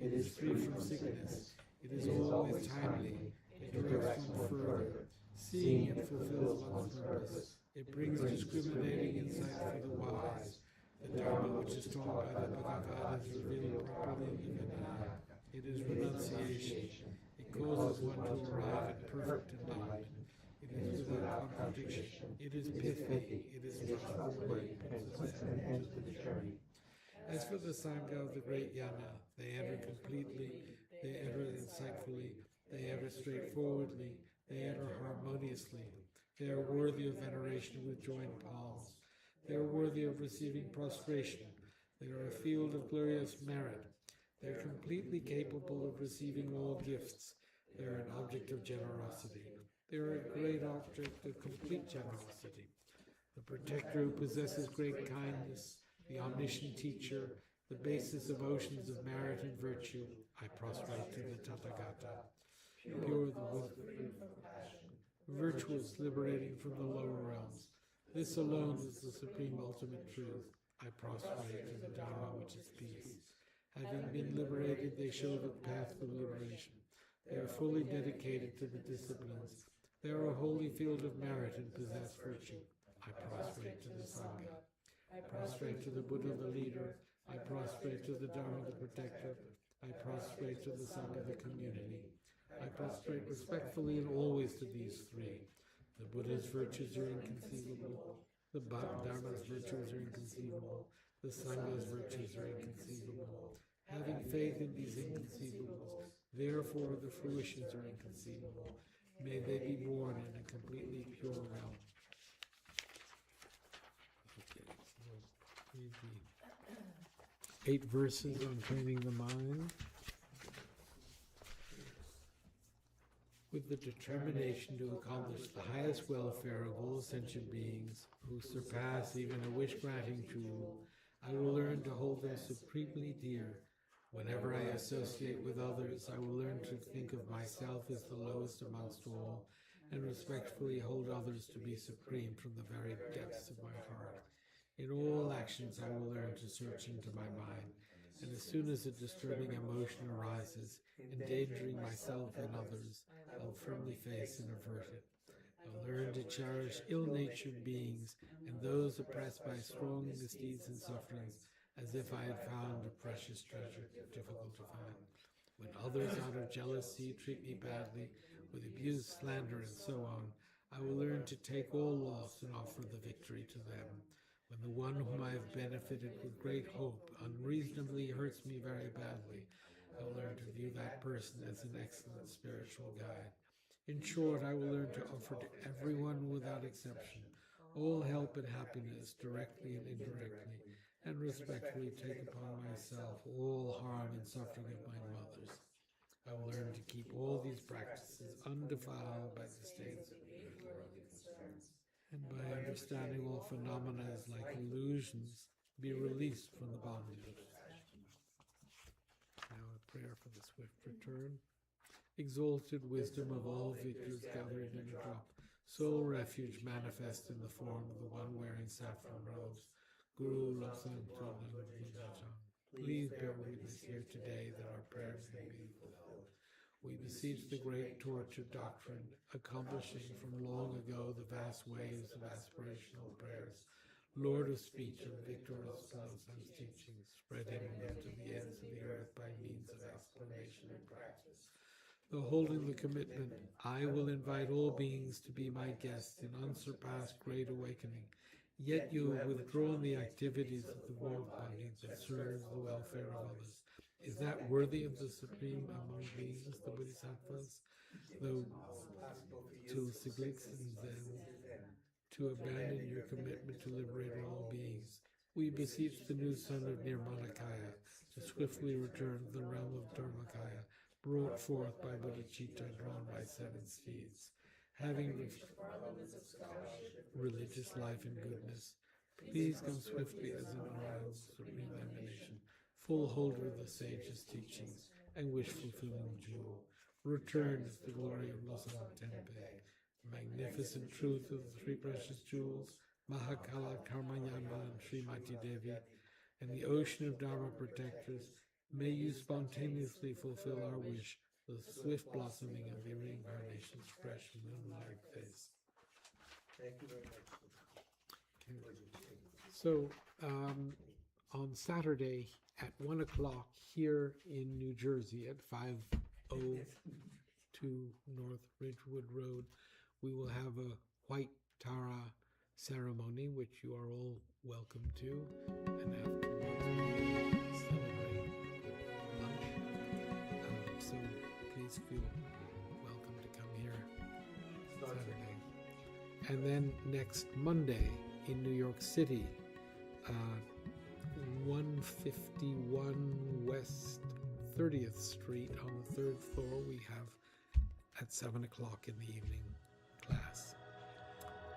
It is free from sickness. It is always timely. It directs one further. Seeing it fulfills one's purpose. It brings discriminating insight for the wise. The Dharma which is taught by the Bhagavad is revealed properly in the Vinaya. It is renunciation. It causes one to arrive at perfect enlightenment. It is without contradiction. It is pithy. It is trustworthy. As for the Sangha of the Great Yana, they enter completely, they enter insightfully, they enter straightforwardly, they enter harmoniously. They are worthy of veneration with joined palms. They are worthy of receiving prostration. They are a field of glorious merit. They are completely capable of receiving all gifts. They are an object of generosity. They are a great object of complete generosity. The protector who possesses great kindness, the omniscient teacher, the basis of oceans of merit and virtue, I prostrate to the Tathagata. Pure the wisdom, virtuous, liberating from the lower realms. This alone is the supreme ultimate truth. I prostrate to the Dharma, which is peace. Having been liberated, they show the path of liberation. They are fully dedicated to the disciplines. They are a holy field of merit and possess virtue. I prostrate to the Sangha. I prostrate to the Buddha, the leader. I prostrate to the Dharma, the protector. I prostrate to the Sangha, the community. I prostrate respectfully and always to these three. The Buddha's virtues are inconceivable. The Dharma's virtues are inconceivable. The Sangha's virtues are inconceivable. Having faith in these inconceivables, therefore the fruitions are inconceivable. May they be born in a completely pure realm. Okay, so read the 8 verses on training the mind. With the determination to accomplish the highest welfare of all sentient beings who surpass even a wish-granting tool, I will learn to hold them supremely dear. Whenever I associate with others, I will learn to think of myself as the lowest amongst all, and respectfully hold others to be supreme from the very depths of my heart. In all actions, I will learn to search into my mind, and as soon as a disturbing emotion arises, endangering myself and others, I will firmly face and avert it. I will learn to cherish ill-natured beings and those oppressed by strong misdeeds and sufferings, as if I had found a precious treasure difficult to find. When others out of jealousy treat me badly, with abuse, slander, and so on, I will learn to take all loss and offer the victory to them. When the one whom I have benefited with great hope unreasonably hurts me very badly, I will learn to view that person as an excellent spiritual guide. In short, I will learn to offer to everyone without exception all help and happiness directly and indirectly, and respectfully take upon myself all harm and suffering of mine others. I will learn to keep all these practices undefiled by the stains of worldly concerns, and by understanding all phenomena as like illusions, be released from the bondage. Now a prayer for the swift return. Exalted wisdom of all victors gathered in a drop, sole refuge manifest in the form of the one wearing saffron robes, Guru Lobsang, please bear witness here today that our prayers may be fulfilled. We beseech the great torch of doctrine, accomplishing from long ago the vast waves of aspirational prayers, Lord of speech and victorious Lobsang's teachings, spreading them to the ends of the earth by means of explanation and practice. Though holding the commitment, I will invite all beings to be my guests in unsurpassed great awakening. Yet you have withdrawn the activities of the world body that serves the welfare of others. Is that worthy of the supreme among beings, the Bodhisattvas? Though to Siglix and Zen, to abandon your commitment to liberate all beings, we beseech the new son of Nirmanakaya to swiftly return to the realm of Dharmakaya, brought forth by Bodhicitta, drawn by 7 steeds. Having religious life and goodness, please come swiftly as an honorable supreme emanation, full holder of the sage's teachings, and wish-fulfilling jewel. Return as the glory of Losang Tenpe, magnificent truth of the 3 precious jewels, Mahakala, Karmanyama, and Srimati Devi, and the ocean of Dharma protectors. May you spontaneously fulfill our wish, the swift blossoming of the reincarnation's fresh moonlight face. Thank you very much. So, on Saturday at 1 o'clock here in New Jersey at 502 North Ridgewood Road, we will have a White Tara ceremony, which you are all welcome to, and afterwards we will celebrate lunch. So please feel welcome to come here Saturday. And then next Monday in New York City, 151 West 30th Street on the 3rd floor, we have at 7 o'clock in the evening class.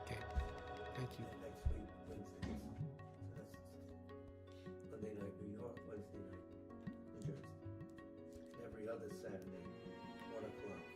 Okay, thank you. And next week, Wednesday. So that's Monday night, New York, Wednesday night, New Jersey. And every other Saturday, 1 o'clock.